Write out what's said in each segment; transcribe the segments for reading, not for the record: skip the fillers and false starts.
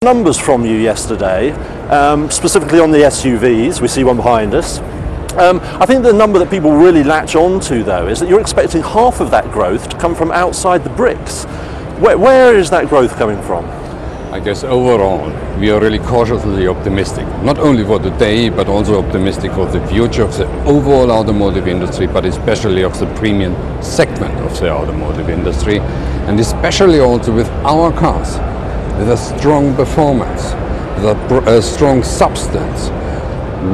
Numbers from you yesterday, specifically on the SUVs. We see one behind us. I think the number that people really latch on to, though, is that you're expecting half of that growth to come from outside the BRICs. Where is that growth coming from? I guess overall we are really cautiously optimistic, not only for today but also optimistic for the future of the overall automotive industry, but especially of the premium segment of the automotive industry, and especially also with our cars, with a strong performance, with a strong substance.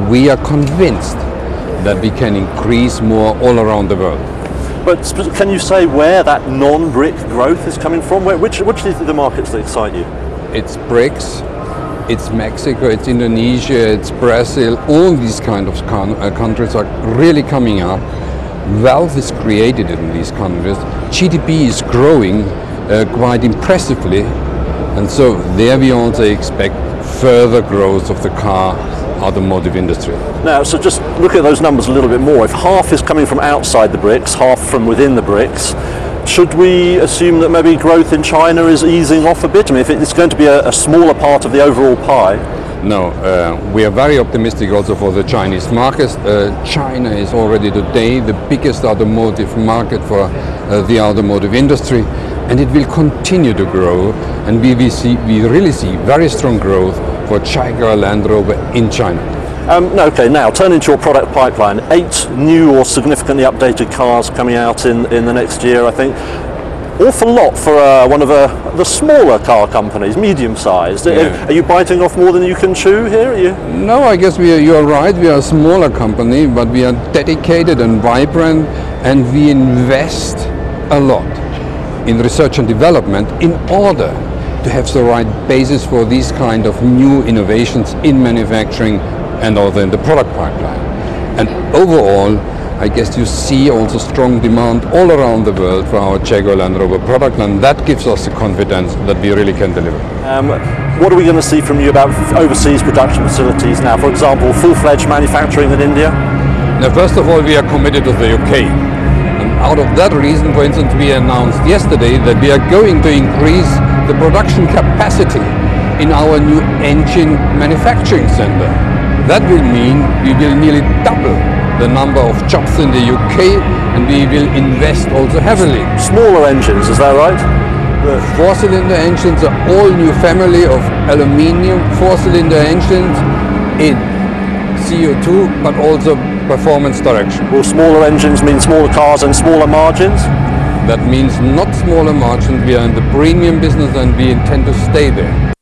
We are convinced that we can increase more all around the world. But can you say where that non-BRIC growth is coming from? Which are the markets that excite you? It's BRICs, it's Mexico, it's Indonesia, it's Brazil. All these kind of countries are really coming up. Wealth is created in these countries. GDP is growing quite impressively. And so there we also expect further growth of the car automotive industry. Now, so just look at those numbers a little bit more. If half is coming from outside the BRICs, half from within the BRICs, should we assume that maybe growth in China is easing off a bit? I mean, if it's going to be a smaller part of the overall pie? No, we are very optimistic also for the Chinese market. China is already today the biggest automotive market for the automotive industry, and it will continue to grow, and we really see very strong growth for Jaguar Land Rover in China. Okay, now turning to your product pipeline, 8 new or significantly updated cars coming out in the next year, I think. Awful lot for one of the smaller car companies, medium-sized. Yeah. Are you biting off more than you can chew here? No, I guess you are right. We are a smaller company, but we are dedicated and vibrant, and we invest a lot in research and development in order to have the right basis for these kind of new innovations in manufacturing and also in the product pipeline. And overall, I guess you see also strong demand all around the world for our Jaguar Land Rover product, and that gives us the confidence that we really can deliver. What are we going to see from you about overseas production facilities now? For example, full-fledged manufacturing in India? Now, first of all, we are committed to the UK. And out of that reason, for instance, we announced yesterday that we are going to increase the production capacity in our new engine manufacturing center. That will mean we will nearly double the number of jobs in the UK, and we will invest also heavily. Smaller engines, is that right? The 4-cylinder engines are all new family of aluminium 4-cylinder engines in CO2, but also performance direction. Will smaller engines mean smaller cars and smaller margins? That means not smaller margins. We are in the premium business and we intend to stay there.